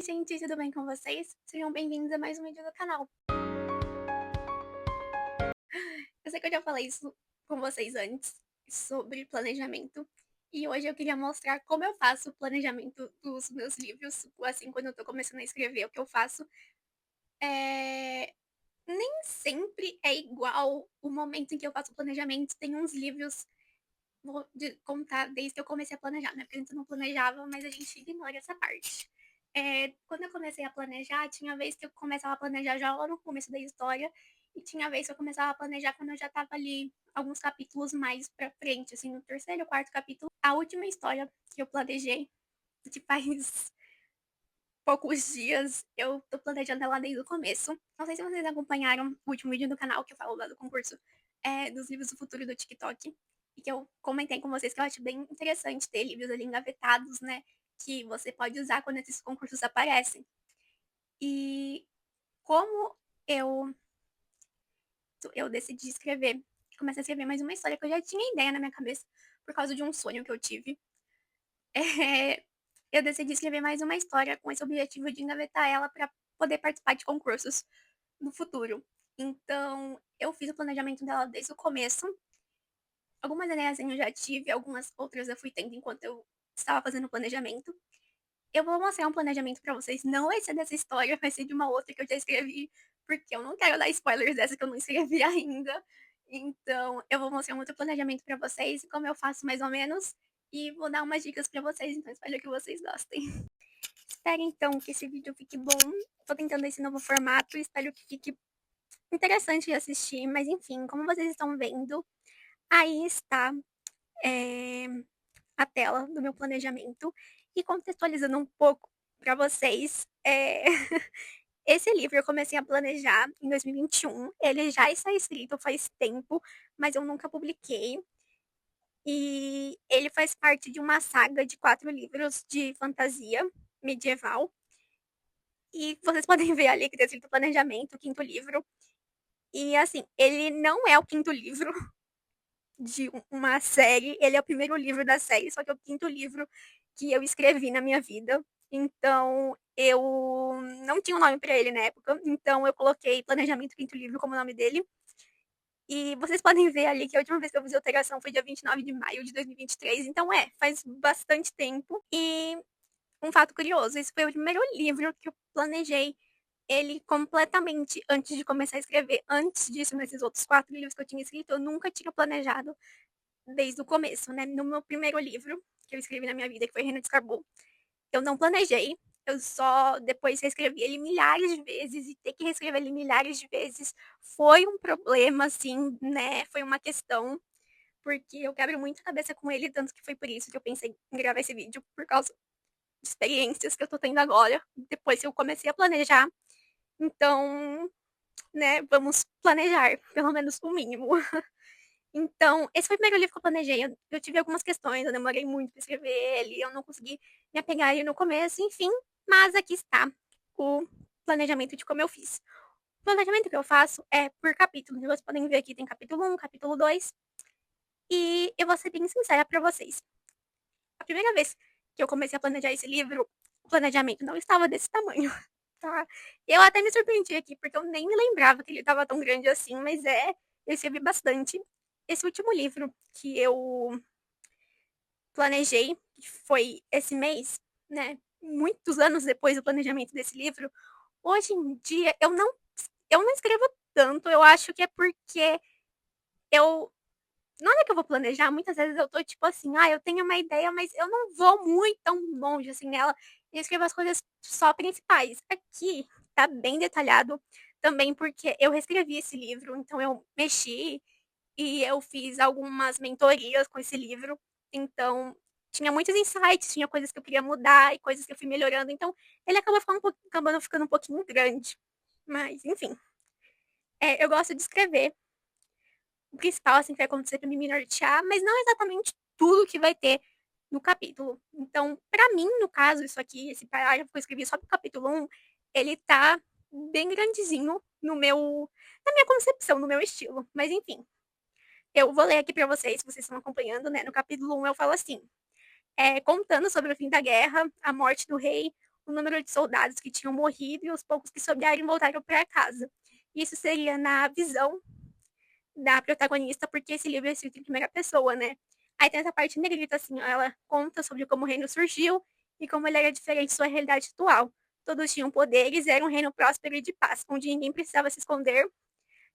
Oi, gente, tudo bem com vocês? Sejam bem-vindos a mais um vídeo do canal. Eu sei que eu já falei isso com vocês antes, sobre planejamento, e hoje eu queria mostrar como eu faço o planejamento dos meus livros, assim, quando eu tô começando a escrever, o que eu faço. Nem sempre é igual o momento em que eu faço o planejamento, tem uns livros, vou contar desde que eu comecei a planejar, né, porque antes eu não planejava, mas a gente ignora essa parte. Quando eu comecei a planejar, tinha vez que eu começava a planejar já lá no começo da história, e tinha vez que eu começava a planejar quando eu já estava ali alguns capítulos mais pra frente, assim, no terceiro ou quarto capítulo. A última história que eu planejei, que faz poucos dias, eu tô planejando ela desde o começo. Não sei se vocês acompanharam o último vídeo do canal que eu falo lá do concurso, dos livros do futuro do TikTok, e que eu comentei com vocês que eu acho bem interessante ter livros ali engavetados, né, que você pode usar quando esses concursos aparecem. E como eu eu decidi escrever, comecei a escrever mais uma história que eu já tinha ideia na minha cabeça, por causa de um sonho que eu tive. Eh, eu decidi escrever mais uma história com esse objetivo de engavetar ela para poder participar de concursos no futuro. Então, eu fiz o planejamento dela desde o começo. Algumas ideias eu já tive, algumas outras eu fui tendo enquanto eu estava fazendo o planejamento. Eu vou mostrar um planejamento pra vocês, não vai ser dessa história, vai ser de uma outra que eu já escrevi, porque eu não quero dar spoilers dessa que eu não escrevi ainda. Então, eu vou mostrar um outro planejamento pra vocês, como eu faço mais ou menos, e vou dar umas dicas pra vocês, então espero que vocês gostem. Espero então que esse vídeo fique bom. Tô tentando esse novo formato, espero que fique interessante de assistir, mas enfim, como vocês estão vendo, aí está eh, a tela do meu planejamento. E contextualizando um pouco para vocês, esse livro eu comecei a planejar em 2021. Ele já está escrito faz tempo, mas eu nunca publiquei. E ele faz parte de uma saga de 4 livros de fantasia medieval. E vocês podem ver ali que está escrito planejamento, o quinto livro. E assim, ele não é o quinto livro de uma série, ele é o primeiro livro da série, só que é o quinto livro que eu escrevi na minha vida. Então, eu não tinha um nome para ele na época, então eu coloquei Planejamento Quinto Livro como nome dele. E vocês podem ver ali que a última vez que eu fiz alteração foi dia 29 de maio de 2023, então faz bastante tempo. E um fato curioso, esse foi o primeiro livro que eu planejei ele completamente antes de começar a escrever. Antes disso, nesses outros 4 livros que eu tinha escrito, eu nunca tinha planejado desde o começo, né? No meu primeiro livro, que eu escrevi na minha vida, que foi Reina de Escarbou, eu não planejei. Eu só depois reescrevi ele milhares de vezes e ter que reescrever ele milhares de vezes foi um problema, assim, né? Foi uma questão, porque eu quebro muito a cabeça com ele, tanto que foi por isso que eu pensei em gravar esse vídeo, por causa de experiências que eu tô tendo agora, depois que eu comecei a planejar. Então, né, vamos planejar, pelo menos o mínimo. Então, esse foi o primeiro livro que eu planejei. Eu tive algumas questões, eu demorei muito para escrever ele, eu não consegui me apegar a ele no começo, enfim. Mas aqui está o planejamento de como eu fiz. O planejamento que eu faço é por capítulo. Vocês podem ver aqui, tem capítulo 1, capítulo 2. E eu vou ser bem sincera para vocês. A primeira vez que eu comecei a planejar esse livro, o planejamento não estava desse tamanho, tá? Eu até me surpreendi aqui, porque eu nem me lembrava que ele estava tão grande assim, mas eu escrevi bastante. Esse último livro que eu planejei, que foi esse mês, né? Muitos anos depois do planejamento desse livro, hoje em dia eu não escrevo tanto, eu acho que é porque eu na hora que eu vou planejar, muitas vezes eu tô tipo assim, ah, eu tenho uma ideia, mas eu não vou muito tão longe assim nela e escrevo as coisas só principais. Aqui tá bem detalhado também porque eu reescrevi esse livro, então eu mexi e eu fiz algumas mentorias com esse livro. Então, tinha muitos insights, tinha coisas que eu queria mudar e coisas que eu fui melhorando. Então, ele acabando ficando um pouquinho grande. Mas, enfim. Eu gosto de escrever o principal, assim, que vai acontecer pra me nortear, mas não exatamente tudo que vai ter no capítulo. Então, pra mim, no caso, isso aqui, esse parágrafo que eu escrevi só pro capítulo 1, ele tá bem grandezinho na minha concepção, no meu estilo. Mas, enfim. Eu vou ler aqui pra vocês, se vocês estão acompanhando, né? No capítulo 1 eu falo assim: contando sobre o fim da guerra, a morte do rei, o número de soldados que tinham morrido e os poucos que sobraram voltaram para casa. Isso seria na visão da protagonista, porque esse livro é escrito em primeira pessoa, né? Aí tem essa parte negrita, assim, ela conta sobre como o reino surgiu e como ele era diferente de sua realidade atual. Todos tinham poderes, era um reino próspero e de paz, onde ninguém precisava se esconder,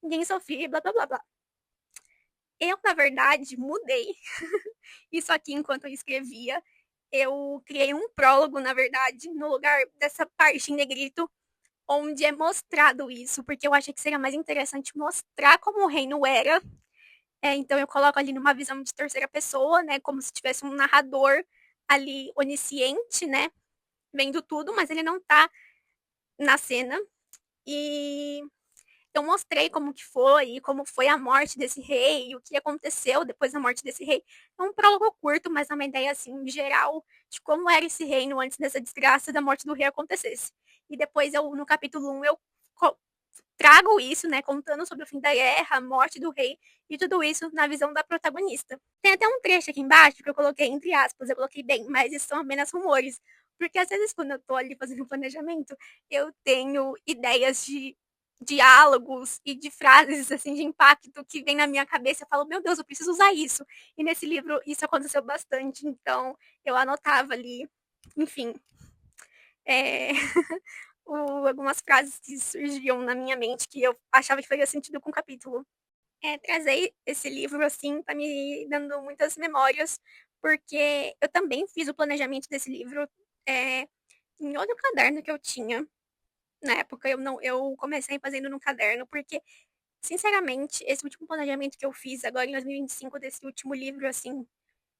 ninguém sofria, blá blá blá blá. Eu, na verdade, mudei isso aqui enquanto eu escrevia. Eu criei um prólogo, na verdade, no lugar dessa parte em negrito, onde é mostrado isso, porque eu achei que seria mais interessante mostrar como o reino era. Então eu coloco ali numa visão de terceira pessoa, né? Como se tivesse um narrador ali onisciente, né? Vendo tudo, mas ele não tá na cena. E eu mostrei como que foi, como foi a morte desse rei, o que aconteceu depois da morte desse rei. É um prólogo curto, mas é uma ideia assim geral de como era esse reino antes dessa desgraça da morte do rei acontecesse. E depois eu no capítulo 1 eu trago isso, né, contando sobre o fim da guerra, a morte do rei e tudo isso na visão da protagonista. Tem até um trecho aqui embaixo que eu coloquei entre aspas, eu coloquei bem, mas isso são apenas rumores, porque às vezes quando eu tô ali fazendo o planejamento, eu tenho ideias de diálogos e de frases assim de impacto que vem na minha cabeça, eu falo, meu Deus, eu preciso usar isso. E nesse livro isso aconteceu bastante, então eu anotava ali, enfim, é, algumas frases que surgiam na minha mente que eu achava que faria sentido com o capítulo. Trazer esse livro, assim, tá me dando muitas memórias, porque eu também fiz o planejamento desse livro em outro caderno que eu tinha. Na época, eu comecei fazendo no caderno, porque, sinceramente, esse último planejamento que eu fiz agora em 2025, desse último livro, assim,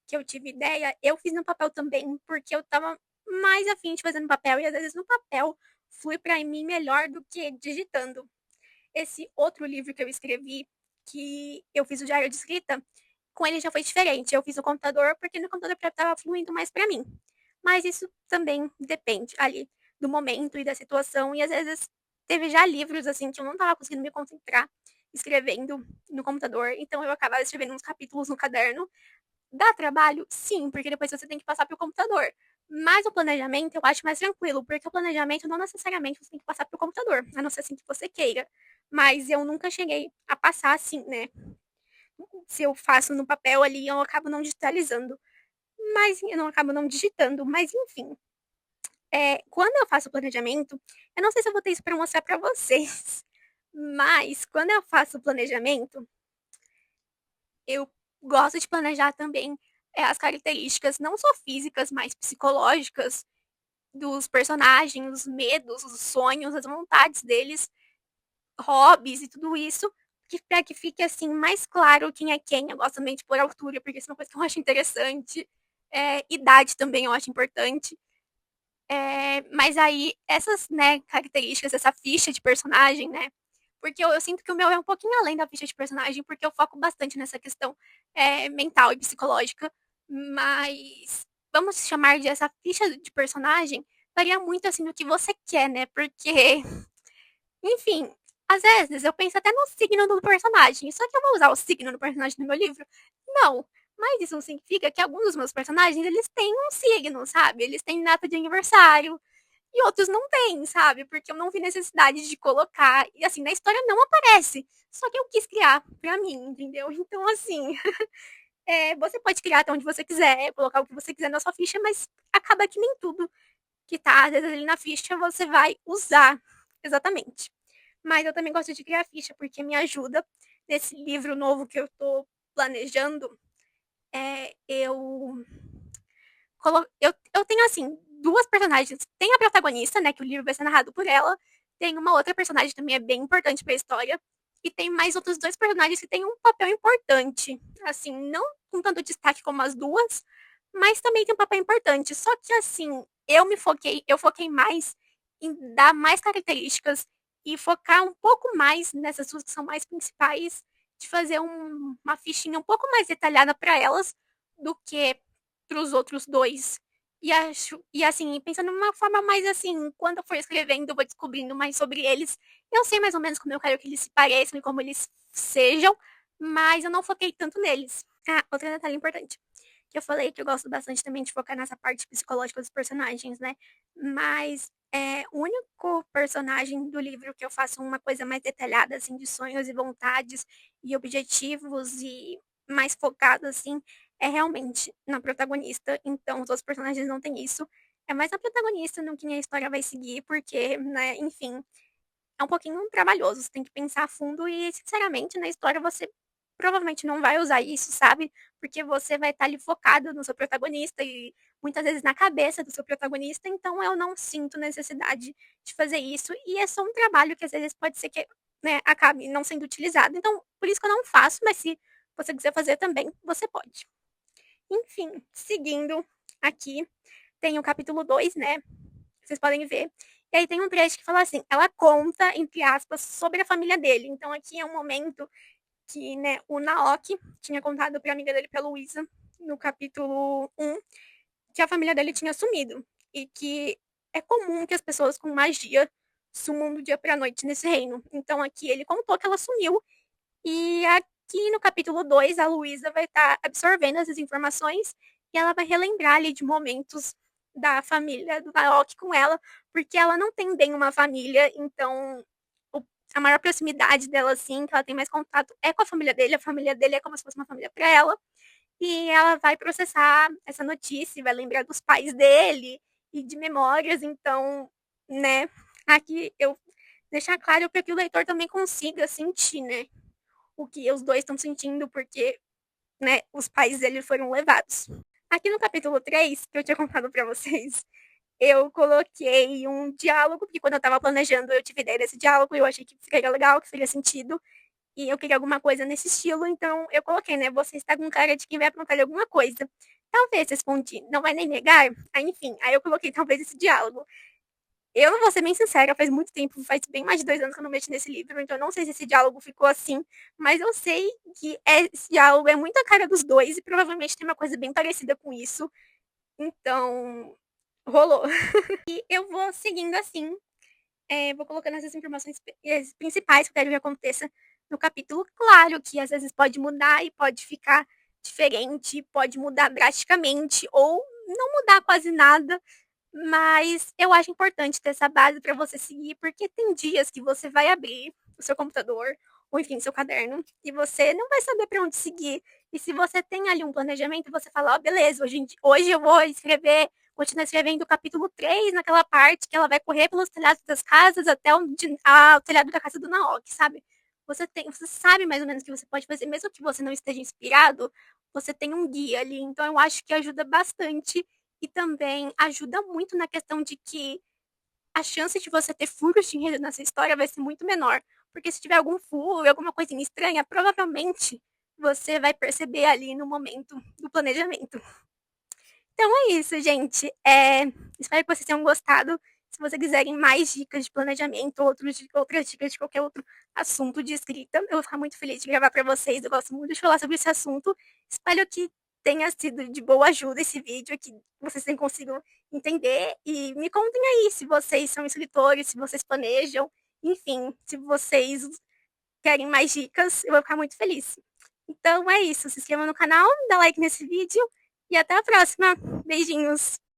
que eu tive ideia, eu fiz no papel também, porque eu tava mais afim de fazer no papel, e às vezes no papel flui para mim melhor do que digitando. Esse outro livro que eu escrevi, que eu fiz o diário de escrita, com ele já foi diferente. Eu fiz no computador, porque no computador estava fluindo mais para mim. Mas isso também depende ali do momento e da situação, e às vezes teve já livros assim que eu não estava conseguindo me concentrar escrevendo no computador, então eu acabava escrevendo uns capítulos no caderno. Dá trabalho? Sim, porque depois você tem que passar pro computador. Mas o planejamento eu acho mais tranquilo, porque o planejamento não necessariamente você tem que passar pro computador, a não ser assim que você queira. Mas eu nunca cheguei a passar assim, né? Se eu faço no papel ali, eu acabo não digitalizando. Mas eu não acabo não digitando. Mas enfim, quando eu faço o planejamento, eu não sei se eu vou ter isso para mostrar para vocês. Mas quando eu faço o planejamento, eu gosto de planejar também as características, não só físicas, mas psicológicas dos personagens, os medos, os sonhos, as vontades deles, hobbies e tudo isso, para que fique assim mais claro quem é quem. Eu gosto também de pôr altura, porque isso é uma coisa que eu acho interessante. Idade também eu acho importante. Mas aí, essas né, características, essa ficha de personagem, né? Porque eu sinto que o meu é um pouquinho além da ficha de personagem, porque eu foco bastante nessa questão mental e psicológica. Mas vamos chamar de essa ficha de personagem, varia muito assim do que você quer, né? Porque, enfim, às vezes eu penso até no signo do personagem. Só que eu vou usar o signo do personagem no meu livro? Não. Mas isso não significa que alguns dos meus personagens, eles têm um signo, sabe? Eles têm data de aniversário, e outros não têm, sabe? Porque eu não vi necessidade de colocar. E assim, na história não aparece. Só que eu quis criar pra mim, entendeu? Então, assim, você pode criar até onde você quiser, colocar o que você quiser na sua ficha, mas acaba que nem tudo que tá, às vezes, ali na ficha você vai usar exatamente. Mas eu também gosto de criar ficha, porque me ajuda nesse livro novo que eu tô planejando. Eu tenho, assim, duas personagens. Tem a protagonista, né, que o livro vai ser narrado por ela. Tem uma outra personagem que também é bem importante pra história. E tem mais outros dois personagens que têm um papel importante. Assim, não com tanto destaque como as duas, mas também tem um papel importante. Só que, assim, eu foquei mais em dar mais características e focar um pouco mais nessas duas que são mais principais, de fazer uma fichinha um pouco mais detalhada para elas do que para os outros dois. E assim, pensando numa forma mais assim, quando eu for escrevendo, eu vou descobrindo mais sobre eles. Eu sei mais ou menos como eu quero que eles se pareçam e como eles sejam, mas eu não foquei tanto neles. Ah, outro detalhe importante. que eu falei que eu gosto bastante também de focar nessa parte psicológica dos personagens, né. Mas, o único personagem do livro que eu faço uma coisa mais detalhada, assim, de sonhos e vontades e objetivos e mais focado, assim, é realmente na protagonista, então os outros personagens não têm isso. É mais na protagonista, no que a história vai seguir, porque, né, enfim, é um pouquinho trabalhoso, você tem que pensar a fundo e, sinceramente, na história você provavelmente não vai usar isso, sabe, porque você vai estar ali focado no seu protagonista e muitas vezes na cabeça do seu protagonista, então eu não sinto necessidade de fazer isso e é só um trabalho que às vezes pode ser que, né, acabe não sendo utilizado, então por isso que eu não faço, mas se você quiser fazer também, você pode. Enfim, seguindo aqui, tem o capítulo 2, né, vocês podem ver. E aí tem um trecho que fala assim: ela conta, entre aspas, sobre a família dele. Então aqui é um momento que, né, o Naoki tinha contado pra amiga dele, pra Luísa, no capítulo 1, que a família dele tinha sumido. E que é comum que as pessoas com magia sumam do dia pra noite nesse reino. Então aqui ele contou que ela sumiu. E aqui no capítulo 2, a Luísa vai estar absorvendo essas informações e ela vai relembrar ali de momentos da família do Naoki com ela, porque ela não tem bem uma família, então o a maior proximidade dela, assim, que ela tem mais contato é com a família dele é como se fosse uma família para ela, e ela vai processar essa notícia, vai lembrar dos pais dele e de memórias, então, né, aqui eu deixar claro para que o leitor também consiga sentir, né, o que os dois estão sentindo, porque, né, os pais dele foram levados. Aqui no capítulo 3, que eu tinha contado para vocês, eu coloquei um diálogo, porque quando eu estava planejando, eu tive ideia desse diálogo, eu achei que ficaria legal, que faria sentido, e eu queria alguma coisa nesse estilo, então eu coloquei, né? Você está com cara de quem vai aprontar alguma coisa. Talvez, respondi, não vai nem negar? Aí, enfim, aí eu coloquei talvez esse diálogo. Eu não vou ser bem sincera, faz muito tempo, faz bem mais de 2 anos que eu não mexo nesse livro, então eu não sei se esse diálogo ficou assim, mas eu sei que esse diálogo é muito a cara dos dois e provavelmente tem uma coisa bem parecida com isso. Então, rolou. E eu vou seguindo assim, vou colocando essas informações principais que eu quero que aconteça no capítulo. Claro que às vezes pode mudar e pode ficar diferente, pode mudar drasticamente ou não mudar quase nada, mas eu acho importante ter essa base para você seguir, porque tem dias que você vai abrir o seu computador, ou enfim, seu caderno, e você não vai saber para onde seguir. E se você tem ali um planejamento, você fala, ó, beleza, hoje eu vou escrever, continuar escrevendo o capítulo 3 naquela parte que ela vai correr pelos telhados das casas até o telhado da casa do Naoki, sabe? Você sabe mais ou menos o que você pode fazer, mesmo que você não esteja inspirado, você tem um guia ali. Então eu acho que ajuda bastante e também ajuda muito na questão de que a chance de você ter furos de enredo nessa história vai ser muito menor. Porque se tiver algum furo, alguma coisinha estranha, provavelmente você vai perceber ali no momento do planejamento. Então é isso, gente. Espero que vocês tenham gostado. Se vocês quiserem mais dicas de planejamento, outras dicas de qualquer outro assunto de escrita, eu vou ficar muito feliz de gravar para vocês. Eu gosto muito de falar sobre esse assunto. Espero que tenha sido de boa ajuda esse vídeo, que vocês tenham conseguido entender. E me contem aí se vocês são escritores, se vocês planejam, enfim, se vocês querem mais dicas, eu vou ficar muito feliz. Então é isso. Se inscreva no canal, dá like nesse vídeo e até a próxima. Beijinhos!